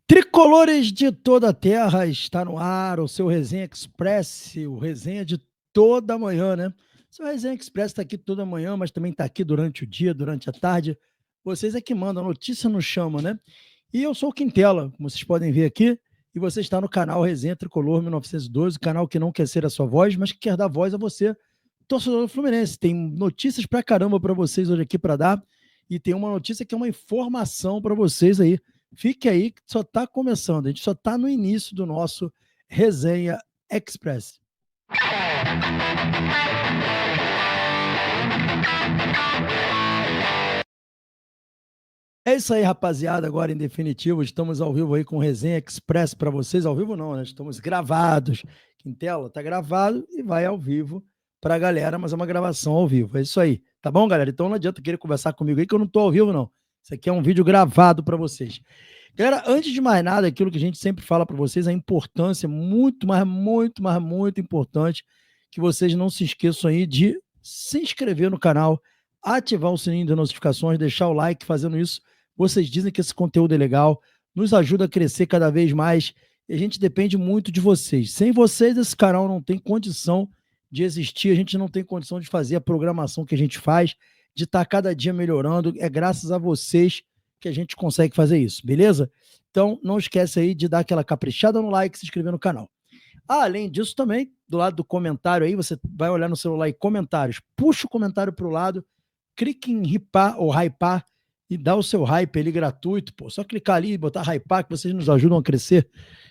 Tricolores de toda a terra, está no ar o seu Resenha Express, o resenha de toda manhã, né? Seu Resenha Express está aqui toda manhã, mas também está aqui durante o dia, durante a tarde. Vocês é que mandam, a notícia nos chama, né? E eu sou o Quintela, como vocês podem ver aqui, e você está no canal Resenha Tricolor 1912, canal que não quer ser a sua voz, mas que quer dar voz a você, torcedor do Fluminense. Tem notícias pra caramba para vocês hoje aqui para dar, e tem uma notícia que é uma informação para vocês aí. Fique aí que só está começando, a gente só está no início do nosso Resenha Express. É isso aí, rapaziada. Agora, em definitivo, estamos ao vivo aí com o Resenha Express para vocês. Ao vivo não, né? Estamos gravados. Quintela, tá gravado e vai ao vivo para a galera, mas é uma gravação ao vivo. É isso aí. Tá bom, galera? Então não adianta querer conversar comigo aí que eu não tô ao vivo, não. Isso aqui é um vídeo gravado para vocês. Galera, antes de mais nada, aquilo que a gente sempre fala para vocês, a importância muito importante que vocês não se esqueçam aí de se inscrever no canal, ativar o sininho de notificações, deixar o like. Fazendo isso, vocês dizem que esse conteúdo é legal, nos ajuda a crescer cada vez mais e a gente depende muito de vocês. Sem vocês, esse canal não tem condição de existir, a gente não tem condição de fazer a programação que a gente faz, de estar cada dia melhorando. É graças a vocês que a gente consegue fazer isso, beleza? Então, não esquece aí de dar aquela caprichada no like e se inscrever no canal. Além disso, também, do lado do comentário aí, você vai olhar no celular e comentários, puxa o comentário para o lado, clique em hypar ou hypar e dá o seu hype ali gratuito, pô. Só clicar ali e botar hypar que vocês nos ajudam a crescer,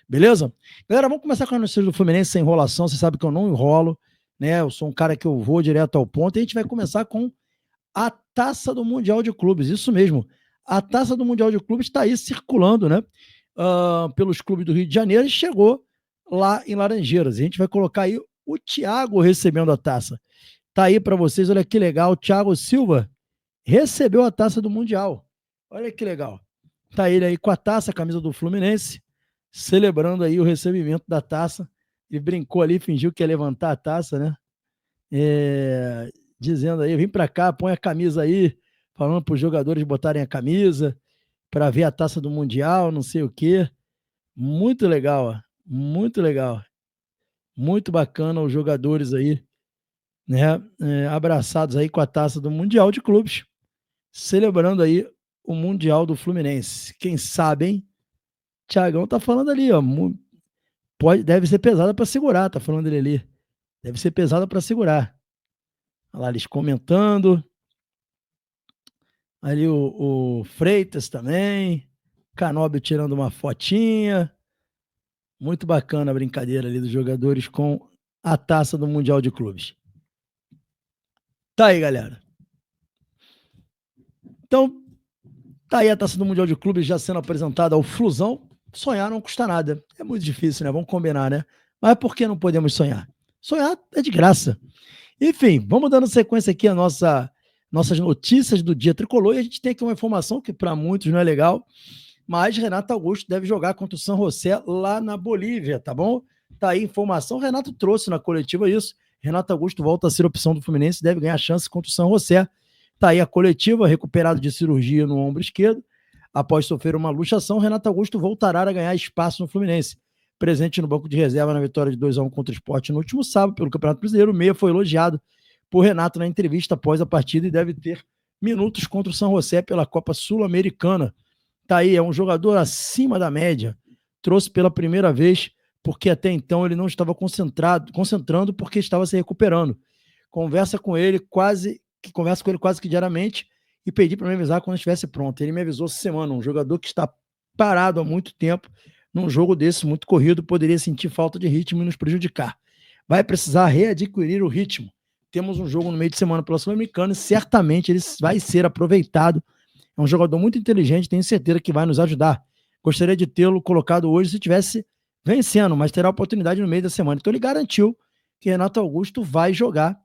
beleza? Galera, vamos começar com a notícia do Fluminense sem enrolação. Você sabe que eu não enrolo, né? Eu sou um cara que eu vou direto ao ponto e a gente vai começar com a Taça do Mundial de Clubes, isso mesmo. A Taça do Mundial de Clubes está aí circulando, né? Pelos clubes do Rio de Janeiro e chegou lá em Laranjeiras. A gente vai colocar aí o Thiago recebendo a taça. Tá aí para vocês, olha que legal. O Thiago Silva recebeu a taça do Mundial. Olha que legal. Tá ele aí com a taça, a camisa do Fluminense, celebrando aí o recebimento da taça. Ele brincou ali, fingiu que ia levantar a taça, né? Dizendo aí, vem para cá, põe a camisa aí, falando para os jogadores botarem a camisa para ver a taça do Mundial, não sei o quê. Muito legal, ó. Muito legal. Muito bacana os jogadores aí, né? Abraçados aí com a taça do Mundial de Clubes, celebrando aí o Mundial do Fluminense. Quem sabe, hein? Thiagão tá falando ali, ó. Deve ser pesada para segurar, tá falando ele ali. Deve ser pesada para segurar. Olha lá, eles comentando. Ali o Freitas também. Canóbio tirando uma fotinha. Muito bacana a brincadeira ali dos jogadores com a taça do Mundial de Clubes. Tá aí, galera. Então, tá aí a taça do Mundial de Clubes já sendo apresentada ao Flusão. Sonhar não custa nada. É muito difícil, né? Vamos combinar, né? Mas por que não podemos sonhar? Sonhar é de graça. Enfim, vamos dando sequência aqui a nossas notícias do dia tricolor. E a gente tem aqui uma informação que para muitos não é legal, mas Renato Augusto deve jogar contra o San José lá na Bolívia, tá bom? Tá aí a informação. Renato trouxe na coletiva isso. Renato Augusto volta a ser opção do Fluminense, deve ganhar chance contra o San José. Tá aí a coletiva, recuperado de cirurgia no ombro esquerdo. Após sofrer uma luxação, Renato Augusto voltará a ganhar espaço no Fluminense. Presente no banco de reserva na vitória de 2-1 contra o Sport no último sábado pelo Campeonato Brasileiro, o meia foi elogiado por Renato na entrevista após a partida e deve ter minutos contra o San José pela Copa Sul-Americana. Tá aí, é um jogador acima da média. Trouxe pela primeira vez, porque até então ele não estava concentrando porque estava se recuperando. Converso com ele quase que diariamente e pedi para me avisar quando estivesse pronto. Ele me avisou essa semana. Um jogador que está parado há muito tempo, num jogo desse muito corrido, poderia sentir falta de ritmo e nos prejudicar. Vai precisar readquirir o ritmo. Temos um jogo no meio de semana pela Sul-Americana e certamente ele vai ser aproveitado. É um jogador muito inteligente, tenho certeza que vai nos ajudar. Gostaria de tê-lo colocado hoje se tivesse vencendo, mas terá oportunidade no meio da semana. Então ele garantiu que Renato Augusto vai jogar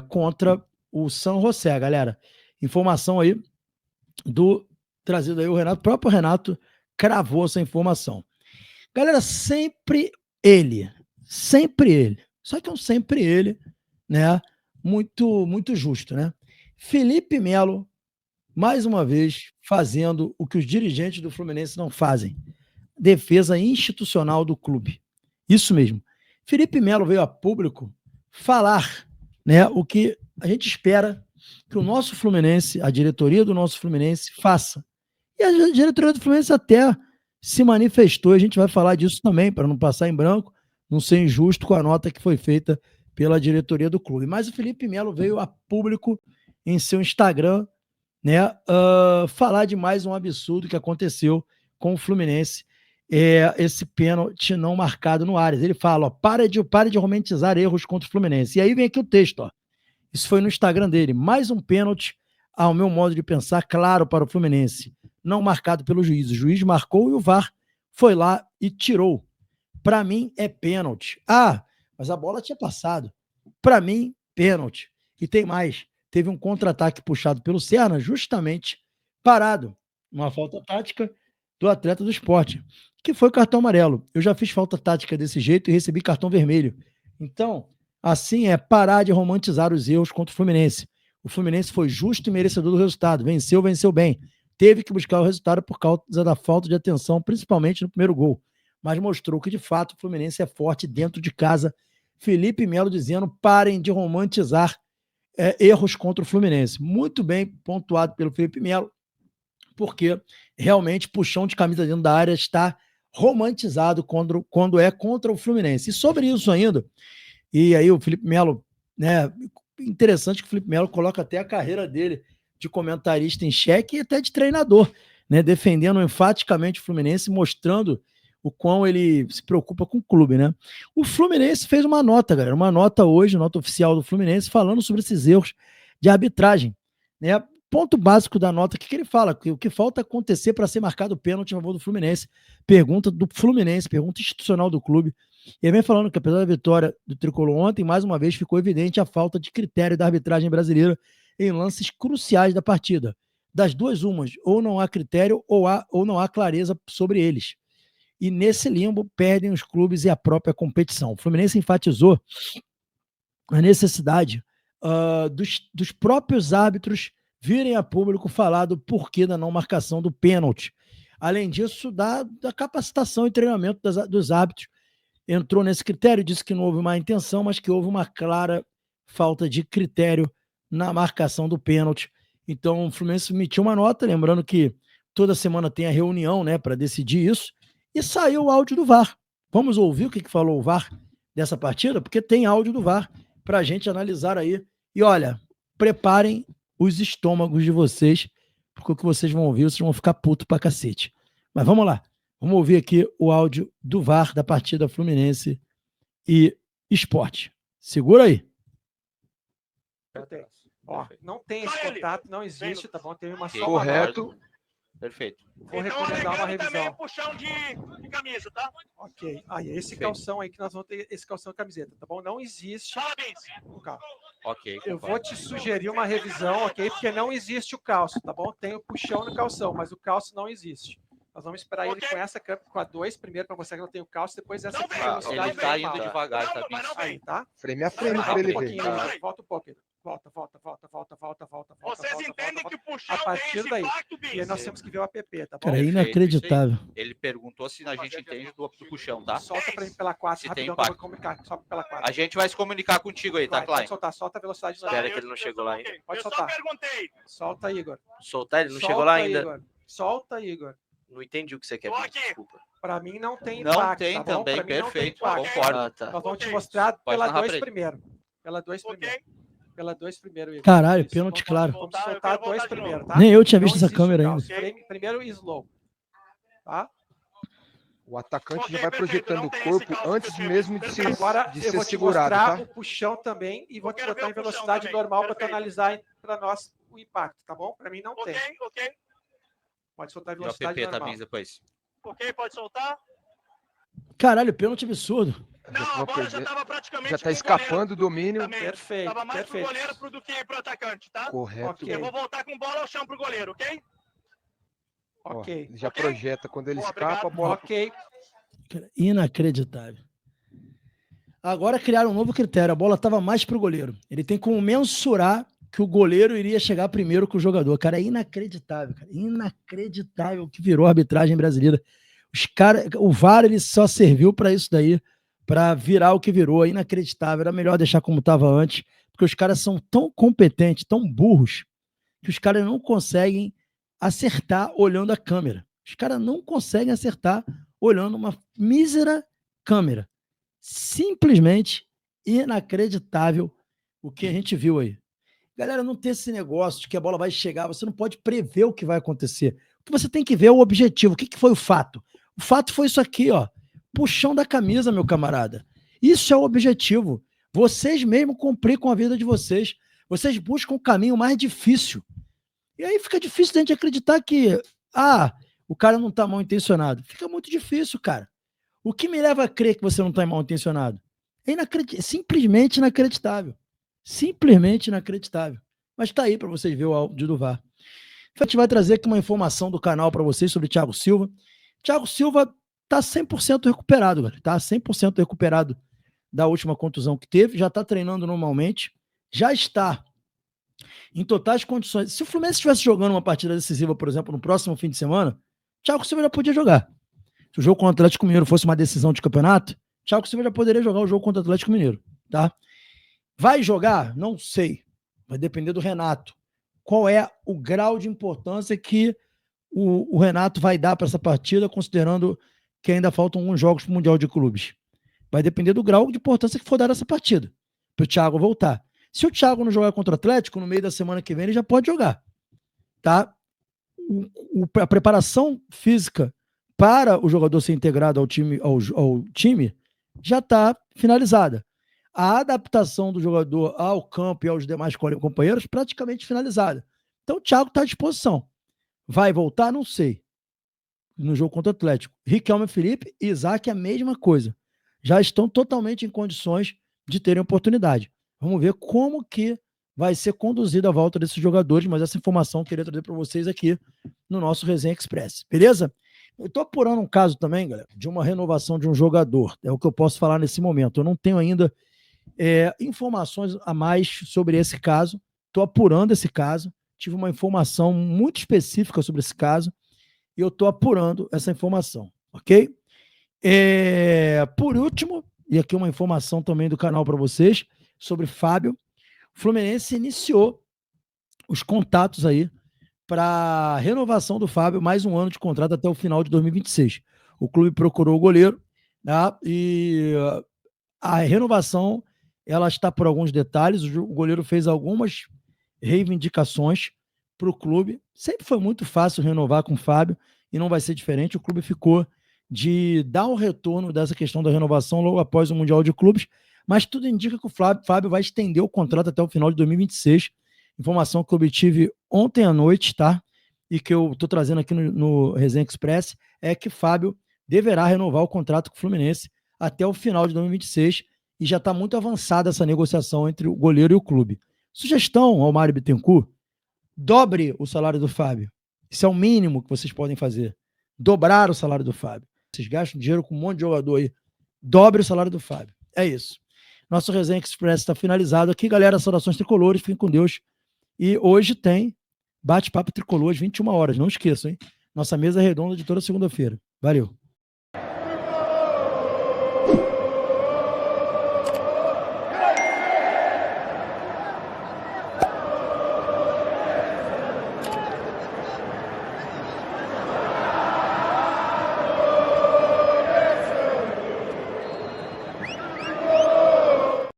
contra o San José, galera. Informação aí trazido aí o Renato, o próprio Renato cravou essa informação. Galera, sempre ele. Só que é um sempre ele, né? Muito justo, né? Felipe Melo mais uma vez, fazendo o que os dirigentes do Fluminense não fazem. Defesa institucional do clube. Isso mesmo. Felipe Melo veio a público falar, né, o que a gente espera que o nosso Fluminense, a diretoria do nosso Fluminense, faça. E a diretoria do Fluminense até se manifestou, a gente vai falar disso também, para não passar em branco, não ser injusto com a nota que foi feita pela diretoria do clube. Mas o Felipe Melo veio a público em seu Instagram, né, falar de mais um absurdo que aconteceu com o Fluminense, esse pênalti não marcado no Ares. Ele fala, ó, pare de romantizar erros contra o Fluminense. E aí vem aqui o texto, ó. Isso foi no Instagram dele. Mais um pênalti, ao meu modo de pensar, claro para o Fluminense. Não marcado pelo juiz. O juiz marcou e o VAR foi lá e tirou. Para mim, é pênalti. Ah, mas a bola tinha passado. Para mim, pênalti. E tem mais. Teve um contra-ataque puxado pelo Serna, justamente parado. Uma falta tática do atleta do Sport, que foi cartão amarelo. Eu já fiz falta tática desse jeito e recebi cartão vermelho. Então, assim é parar de romantizar os erros contra o Fluminense. O Fluminense foi justo e merecedor do resultado. Venceu bem. Teve que buscar o resultado por causa da falta de atenção, principalmente no primeiro gol. Mas mostrou que, de fato, o Fluminense é forte dentro de casa. Felipe Melo dizendo, parem de romantizar erros contra o Fluminense. Muito bem pontuado pelo Felipe Melo, porque realmente puxão de camisa dentro da área está romantizado quando é contra o Fluminense. E sobre isso ainda, e aí o Felipe Melo, né, interessante que o Felipe Melo coloca até a carreira dele de comentarista em xeque e até de treinador, né, defendendo enfaticamente o Fluminense, mostrando o quão ele se preocupa com o clube, né? O Fluminense fez uma nota, galera, uma nota hoje, nota oficial do Fluminense, falando sobre esses erros de arbitragem, né? Ponto básico da nota, o que ele fala? Que o que falta acontecer para ser marcado o pênalti a favor do Fluminense? Pergunta do Fluminense, pergunta institucional do clube. E ele vem falando que, apesar da vitória do Tricolor ontem, mais uma vez ficou evidente a falta de critério da arbitragem brasileira em lances cruciais da partida. Das duas umas, ou não há critério ou não há clareza sobre eles. E nesse limbo perdem os clubes e a própria competição. O Fluminense enfatizou a necessidade dos próprios árbitros virem a público falar do porquê da não marcação do pênalti. Além disso, da capacitação e treinamento dos árbitros. Entrou nesse critério, disse que não houve má intenção, mas que houve uma clara falta de critério na marcação do pênalti. Então, o Fluminense emitiu uma nota, lembrando que toda semana tem a reunião, né, para decidir isso, e saiu o áudio do VAR. Vamos ouvir o que falou o VAR dessa partida? Porque tem áudio do VAR para a gente analisar aí. E olha, preparem os estômagos de vocês, porque o que vocês vão ouvir, vocês vão ficar puto pra cacete. Mas vamos lá. Vamos ouvir aqui o áudio do VAR da partida Fluminense e Sport. Segura aí. Ó, não tem esse contato, não existe, tá bom? Teve uma só correto. Perfeito. Vou recomendar uma revisão. Também puxão de camisa, tá? Ok. Aí, esse calção aí que nós vamos ter, esse calção de camiseta, tá bom? Não existe. Parabéns. Ok. Eu vou te sugerir uma revisão, ok? Porque não existe o calço, tá bom? Tem o puxão no calção, mas o calço não existe. Nós vamos esperar ele com essa câmera, com a 2 primeiro, para mostrar que não tem o calço, depois essa velocidade. Ele tá indo devagar, tá, bicho? Aí, tá? Frame a frame para ele ver. Volta um pouquinho. Volta. Vocês entendem que puxão a partir daí. bicho. E aí nós temos que ver o app, tá bom? Cara, é inacreditável. Ele perguntou se a gente entende do puxão, tá? Solta pra mim pela 4, rapidão, que eu vou comunicar. Sobe pela 4. A gente vai se comunicar contigo aí, tá, Klein? Solta a velocidade. Espera que ele não chegou lá ainda. Pode soltar. Eu só perguntei. Solta, Igor. Soltar? Ele não chegou lá ainda. Igor. Solta, Igor. Não entendi o que você quer dizer, desculpa. Para mim não tem impacto. Não tem tá também, perfeito, concordo. Ah, tá. Nós vamos te mostrar pela 2 primeiro. Pela 2 primeiro. Pela 2 primeiro, Igor. Caralho, pênalti claro. Vamos soltar 2 primeiro, tá? Nem eu tinha visto essa câmera ainda. Primeiro slow. Tá? O atacante já vai projetando o corpo antes mesmo de ser segurado. Eu vou te mostrar o puxão também e vou te botar em velocidade normal para tu analisar para nós o impacto, tá bom? Para mim não tem. Ok. Pode soltar em velocidade normal. Também depois. Ok, pode soltar. Caralho, pênalti absurdo. Não, a bola já estava praticamente. Já tá escapando do domínio. Também. Perfeito. Tava mais pro goleiro do que pro atacante, tá? Correto. Okay. Eu vou voltar com bola ao chão pro goleiro, ok? Ok. Ele já projeta quando ele escapa a bola. Ok. Inacreditável. Agora criaram um novo critério. A bola estava mais pro goleiro. Ele tem como mensurar que o goleiro iria chegar primeiro que o jogador. Cara, é inacreditável, cara. Inacreditável o que virou a arbitragem brasileira. O VAR ele só serviu para isso daí, para virar o que virou. É inacreditável. Era melhor deixar como estava antes, porque os caras são tão competentes, tão burros, que os caras não conseguem acertar olhando a câmera. Os caras não conseguem acertar olhando uma mísera câmera. Simplesmente inacreditável o que a gente viu aí. Galera, não tem esse negócio de que a bola vai chegar, você não pode prever o que vai acontecer. O que você tem que ver é o objetivo. O que foi o fato? O fato foi isso aqui, ó. Puxão da camisa, meu camarada. Isso é o objetivo. Vocês mesmo complicam a vida de vocês. Vocês buscam o caminho mais difícil. E aí fica difícil de a gente acreditar que o cara não tá mal intencionado. Fica muito difícil, cara. O que me leva a crer que você não tá mal intencionado? É simplesmente inacreditável. Simplesmente inacreditável. Mas tá aí para vocês verem o áudio do VAR. A gente vai trazer aqui uma informação do canal para vocês sobre o Thiago Silva. Thiago Silva tá 100% recuperado, galera. Tá 100% recuperado da última contusão que teve. Já tá treinando normalmente. Já está em totais condições. Se o Fluminense estivesse jogando uma partida decisiva, por exemplo, no próximo fim de semana, Thiago Silva já podia jogar. Se o jogo contra o Atlético Mineiro fosse uma decisão de campeonato, Thiago Silva já poderia jogar o jogo contra o Atlético Mineiro, tá? Vai jogar? Não sei. Vai depender do Renato. Qual é o grau de importância que o Renato vai dar para essa partida, considerando que ainda faltam alguns jogos para o Mundial de Clubes? Vai depender do grau de importância que for dar essa partida, para o Thiago voltar. Se o Thiago não jogar contra o Atlético, no meio da semana que vem ele já pode jogar, tá? A preparação física para o jogador ser integrado ao time já está finalizada. A adaptação do jogador ao campo e aos demais companheiros praticamente finalizada. Então o Thiago está à disposição. Vai voltar? Não sei. No jogo contra o Atlético. Riquelme, Felipe e Isaac a mesma coisa. Já estão totalmente em condições de terem oportunidade. Vamos ver como que vai ser conduzida a volta desses jogadores, mas essa informação eu queria trazer para vocês aqui no nosso Resenha Express. Beleza? Eu estou apurando um caso também, galera, de uma renovação de um jogador. É o que eu posso falar nesse momento. Eu não tenho ainda informações a mais sobre esse caso. Estou apurando esse caso. Tive uma informação muito específica sobre esse caso e eu estou apurando essa informação, ok? Por último, e aqui uma informação também do canal para vocês, sobre Fábio. O Fluminense iniciou os contatos aí para renovação do Fábio, mais um ano de contrato até o final de 2026. O clube procurou o goleiro, tá? E a renovação ela está por alguns detalhes. O goleiro fez algumas reivindicações para o clube. Sempre foi muito fácil renovar com o Fábio e não vai ser diferente. O clube ficou de dar um retorno dessa questão da renovação logo após o Mundial de Clubes, mas tudo indica que o Fábio vai estender o contrato até o final de 2026. Informação que eu obtive ontem à noite, tá? E que eu estou trazendo aqui no Resenha Express é que Fábio deverá renovar o contrato com o Fluminense até o final de 2026 e já está muito avançada essa negociação entre o goleiro e o clube. Sugestão ao Mário Bittencourt: dobre o salário do Fábio. Isso é o mínimo que vocês podem fazer. Dobrar o salário do Fábio. Vocês gastam dinheiro com um monte de jogador aí. Dobre o salário do Fábio. É isso. Nosso Resenha Express está finalizado aqui, galera. Saudações tricolores, fiquem com Deus. E hoje tem bate-papo tricolor às 21 horas. Não esqueçam, hein? Nossa mesa redonda de toda segunda-feira. Valeu.